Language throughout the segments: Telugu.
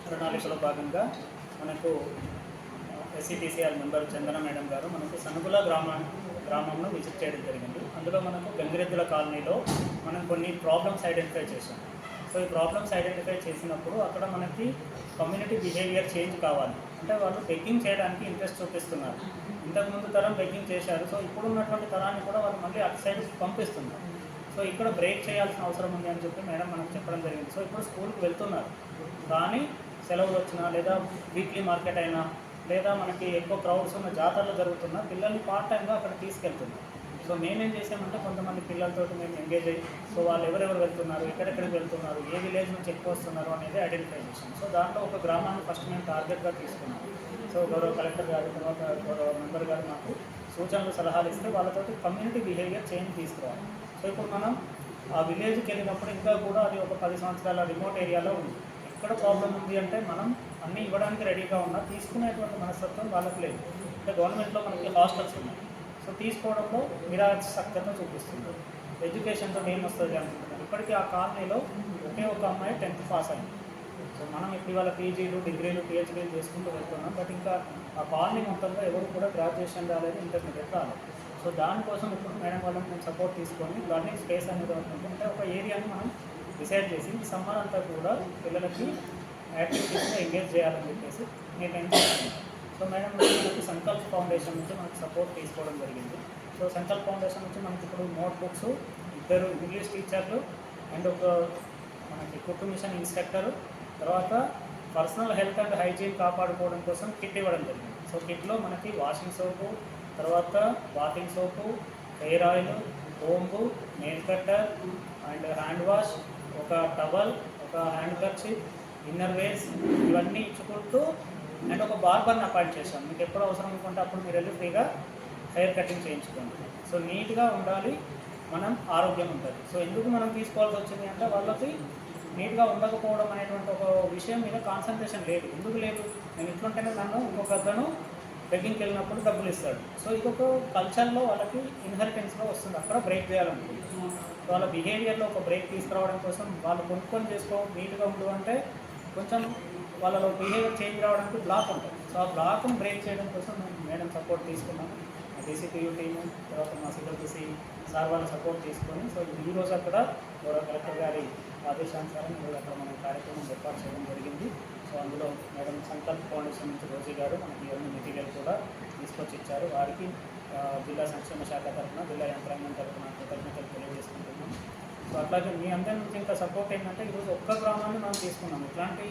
ప్రణాళికలో భాగంగా మనకు ఎస్సీటీసీఆర్ మెంబర్ చందన మేడం గారు మనకు సనుగుల గ్రామంలో విజిట్ చేయడం జరిగింది. అందులో మనకు గంగిరెద్దుల కాలనీలో మనం కొన్ని ప్రాబ్లమ్స్ ఐడెంటిఫై చేసాం. సో ఈ ప్రాబ్లమ్స్ ఐడెంటిఫై చేసినప్పుడు అక్కడ మనకి కమ్యూనిటీ బిహేవియర్ చేంజ్ కావాలి. అంటే వాళ్ళు బెగ్గింగ్ చేయడానికి ఇంట్రెస్ట్ చూపిస్తున్నారు. ఇంతకుముందు తరం బెగ్గింగ్ చేశారు. సో ఇప్పుడున్నటువంటి తరాన్ని కూడా వాళ్ళు మళ్ళీ అటు సైడ్ పంపిస్తున్నారు. సో ఇక్కడ బ్రేక్ చేయాల్సిన అవసరం ఉంది అని చెప్పి మేడం మనకు చెప్పడం జరిగింది. సో ఇప్పుడు స్కూల్కి వెళ్తున్నారు, కానీ సెలవులు వచ్చినా లేదా వీక్లీ మార్కెట్ అయినా లేదా మనకి ఎక్కువ క్రౌడ్స్ ఉన్న జాతరలు జరుగుతున్నా పిల్లల్ని పార్ట్ టైంగా అక్కడ తీసుకెళ్తున్నాం. సో మేమేం చేసామంటే కొంతమంది పిల్లలతో మేము ఎంగేజ్ అయ్యి సో వాళ్ళు ఎవరెవరు వెళ్తున్నారు, ఎక్కడెక్కడికి వెళ్తున్నారు, ఏ విలేజ్ నుంచి ఎక్కువ వస్తున్నారు అనేది ఐడెంటిఫై చేసాం. సో దాంట్లో ఒక గ్రామాన్ని ఫస్ట్ మేము టార్గెట్గా తీసుకున్నాం. సో గౌరవ కలెక్టర్ గారు తర్వాత గౌరవ మెంబర్ గారు మాకు సూచనలు సలహాలు ఇస్తే వాళ్ళతోటి కమ్యూనిటీ బిహేవియర్ చేంజ్ తీసుకురావాలి. సో ఇప్పుడు మనం ఆ విలేజ్కి వెళ్ళినప్పుడు ఇంకా కూడా అది ఒక 10 సంవత్సరాల రిమోట్ ఏరియాలో ఉంది. ఎక్కడ ప్రాబ్లం ఉంది అంటే మనం అన్నీ ఇవ్వడానికి రెడీగా ఉన్నా తీసుకునేటువంటి మనస్తత్వం వాళ్ళకి లేదు. అంటే గవర్నమెంట్లో మనకి హాస్టల్స్ ఉన్నాయి. సో తీసుకోవడంలో నిరాసక్తత చూపిస్తుంది. ఎడ్యుకేషన్తో ఏమొస్తుంది అనుకుంటున్నారు. ఇప్పటికీ ఆ కాలనీలో ఒకే ఒక అమ్మాయి 10th పాస్ అయింది. సో మనం ఇప్పుడు ఇవాళ పీజీలు, డిగ్రీలు, పిహెచ్డీలు చేసుకుంటూ వెళ్తున్నాం. బట్ ఇంకా ఆ కాలనీ మొత్తంలో ఎవరు కూడా గ్రాడ్యుయేషన్ రాలేదు, ఇంటర్మీడియట్ రాలేదు. సో దానికోసం ఇప్పుడు మేడం వాళ్ళని మేము సపోర్ట్ తీసుకొని లర్నింగ్ స్పేస్ అనేది అనుకుంటే ఒక ఏరియాని మనం డిసైడ్ చేసి ఈ సమ్మర్ అంతా కూడా పిల్లలకి యాక్టివిటీస్లో ఎంగేజ్ చేయాలని చెప్పేసి నేను చేస్తున్నాను. సో మేడం మనకి సంకల్ప్ ఫౌండేషన్ నుంచి మనకు సపోర్ట్ తీసుకోవడం జరిగింది. సో సంకల్ప్ ఫౌండేషన్ నుంచి మనకి ఇప్పుడు నోట్బుక్స్, 2 ఇంగ్లీష్ టీచర్లు అండ్ ఒక మనకి కుట్టు మిషన్ ఇన్స్ట్రక్టరు, తర్వాత పర్సనల్ హెల్త్ అండ్ హైజీన్ కాపాడుకోవడం కోసం కిట్ ఇవ్వడం జరిగింది. సో కిట్లో మనకి వాషింగ్ సోపు, తర్వాత bathing soap, hair oil, కోంబు, nail cutter and hand wash, ఒక టవల్, ఒక హ్యాండ్ కర్చీఫ్, ఇన్నర్ వేర్స్ ఇవన్నీ ఇచ్చుకుంటూ అండ్ ఒక బార్బర్ని అపాయింట్ చేశాం. మీకు ఎప్పుడు అవసరం అనుకుంటే అప్పుడు మీరు వెళ్ళి ఫ్రీగా హెయిర్ కటింగ్ చేయించుకోండి. సో నీట్గా ఉండాలి, మనం ఆరోగ్యం ఉంటుంది. సో ఎందుకు మనం తీసుకోవాల్సి వచ్చింది అంటే వాళ్ళకి నీట్గా ఉండకపోవడం అనేటువంటి ఒక విషయం మీద కాన్సన్ట్రేషన్ లేదు. ఎందుకు లేదు, నేను ఇట్లుంటేనే నన్ను ఇంకొక అతను బెగ్గింగ్కి వెళ్ళినప్పుడు డబ్బులు ఇస్తాడు. సో ఇంకొక కల్చర్లో వాళ్ళకి ఇన్హెరిటెన్స్లో వస్తుంది. అక్కడ బ్రేక్ చేయాలనుకుంటున్నాం. సో వాళ్ళ బిహేవియర్లో ఒక బ్రేక్ తీసుకురావడం కోసం వాళ్ళు కొనుక్కొని చేసుకో నీట్గా ఉండు అంటే కొంచెం వాళ్ళలో బిహేవియర్ చేంజ్ రావడానికి బ్లాక్ ఉంటుంది. సో ఆ బ్లాక్ను బ్రేక్ చేయడం కోసం మేము మేడం సపోర్ట్ తీసుకున్నాము. మా డీసీపీయూ టీము, తర్వాత మా సిడబ్ల్యూసీ సార్ వాళ్ళ సపోర్ట్ తీసుకొని సో ఈరోజు అక్కడ గౌరవ కలెక్టర్ గారి ఆదేశానుసారం ఈరోజు అక్కడ మనం కార్యక్రమం ఏర్పాటు చేయడం జరిగింది. సో అందులో మేడం సంకల్ప్ ఫౌండేషన్ నుంచి రోజీ గారు మనకి ఇవన్నీ మెటీరియల్ కూడా తీసుకొచ్చి ఇచ్చారు. వారికి జిల్లా సంక్షేమ శాఖ తరఫున, జిల్లా యంత్రాంగం తరఫున కృతజ్ఞతలు తెలియజేసుకుంటున్నాం. సో అట్లాగే మీ అందరి నుంచి ఇంకా సపోర్ట్ ఏంటంటే ఈరోజు ఒక్క గ్రామాన్ని మనం తీసుకున్నాం. ఇట్లాంటి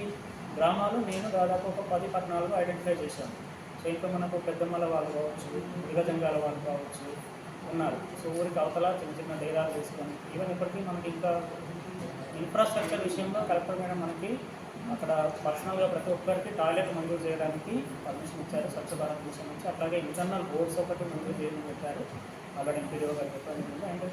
గ్రామాలు నేను దాదాపు ఒక 10-14 ఐడెంటిఫై చేశాను. సో ఇంకా మనకు పెద్దమ్మల వాళ్ళు కావచ్చు, దిగజంగాల వాళ్ళు కావచ్చు ఉన్నారు. సో ఊరికి అవతల చిన్న చిన్న డేరాలు తీసుకొని ఈవెన్ ఇప్పటికీ మనకి ఇంకా ఇన్ఫ్రాస్ట్రక్చర్ విషయంలో కలెక్టర్ మేడం మనకి అక్కడ పర్సనల్గా ప్రతి ఒక్కరికి టాయిలెట్ మంజూరు చేయడానికి పర్మిషన్ ఇచ్చారు స్వచ్ఛ భారత్ మిషన్ నుంచి. అట్లాగే ఇంటర్నల్ బోర్డ్స్ ఒకటి మంజూరు చేయడం పెట్టారు ఆల్రెడీ ఎంపీడీఓ గారు చెప్పడం. And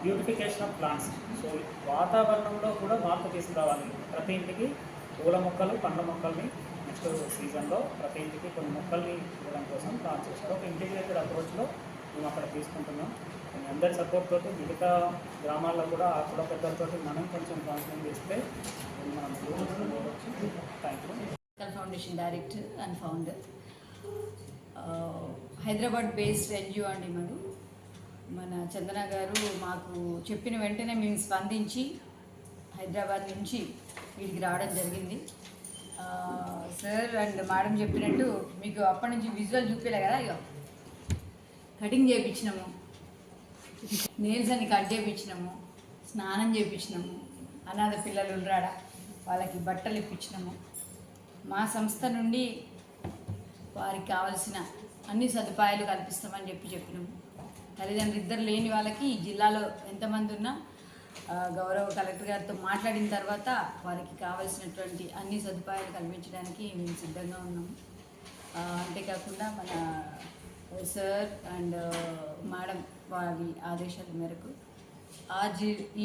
beautification of plants, so వాతావరణంలో కూడా మార్పు తీసుకురావాలి. ప్రతి ఇంటికి పూల మొక్కలు, పండ్ల మొక్కల్ని నెక్స్ట్ సీజన్లో ప్రతి ఇంటికి కొన్ని మొక్కల్ని ఇవ్వడం కోసం ప్లాన్ చేశారు. ఒక ఇంటిగ్రేటెడ్ అప్రోచ్లో మేము అక్కడ తీసుకుంటున్నాం. అందరి సపోర్ట్ తోటి మిగతా గ్రామాల్లో కూడా ఆ కుల పెద్దలతో మనం కొంచెం కాన్ఫిడెన్స్ చేస్తే మనం thank you. Foundation director and founder, Hyderabad based NGO అండి. మన చందన గారు మాకు చెప్పిన వెంటనే మేము స్పందించి హైదరాబాద్ నుంచి వీడికి రావడం జరిగింది. సార్ అండ్ మేడం చెప్పినట్టు మీకు అప్పటి నుంచి విజువల్ చూపేలే కదా, ఇక కటింగ్ చేయించినాము, నెయిల్స్ అన్ని కట్ చేయించినాము, స్నానం చేయించినాము, అనాథ పిల్లలు ఉన్నాడ వాళ్ళకి బట్టలు ఇప్పించినాము. మా సంస్థ నుండి వారికి కావలసిన అన్ని సదుపాయాలు కల్పిస్తామని చెప్పినాము. తల్లిదండ్రులు ఇద్దరు లేని వాళ్ళకి ఈ జిల్లాలో ఎంతమంది ఉన్నా గౌరవ కలెక్టర్ గారితో మాట్లాడిన తర్వాత వారికి కావలసినటువంటి అన్ని సదుపాయాలు కల్పించడానికి మేము సిద్ధంగా ఉన్నాము. అంతేకాకుండా మన సార్ అండ్ మేడం వారి ఆదేశాల మేరకు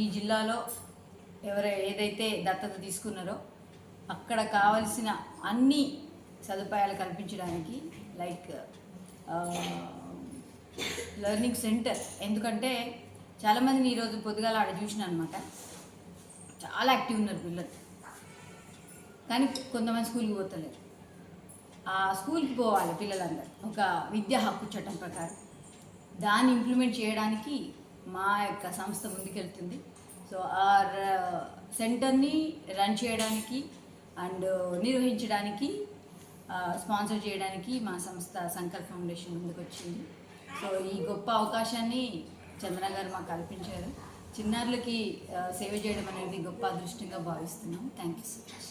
ఈ జిల్లాలో ఏదైతే దత్తత తీసుకున్నారో అక్కడ కావలసిన అన్ని సదుపాయాలు కల్పించడానికి లైక్ లెర్నింగ్ సెంటర్. ఎందుకంటే చాలామందిని ఈరోజు పొద్దుగాల ఆడ చూసిన అనమాట, చాలా యాక్టివ్ ఉన్నారు పిల్లలు, కానీ కొంతమంది స్కూల్కి పోతలేరు. ఆ స్కూల్కి పోవాలి పిల్లలందరూ ఒక విద్యా హక్కు చట్టం ప్రకారం. దాన్ని ఇంప్లిమెంట్ చేయడానికి మా యొక్క సంస్థ ముందుకెళ్తుంది. సో ఆ సెంటర్ని రన్ చేయడానికి అండ్ నిర్వహించడానికి స్పాన్సర్ చేయడానికి మా సంస్థ సంకల్ప్ ఫౌండేషన్ ముందుకు వచ్చింది. సో ఈ గొప్ప అవకాశాన్ని చంద్ర గారు మాకు కల్పించారు. చిన్నారులకి సేవ చేయడం అనేది గొప్ప అదృష్టంగా భావిస్తున్నాం. Thank you so much.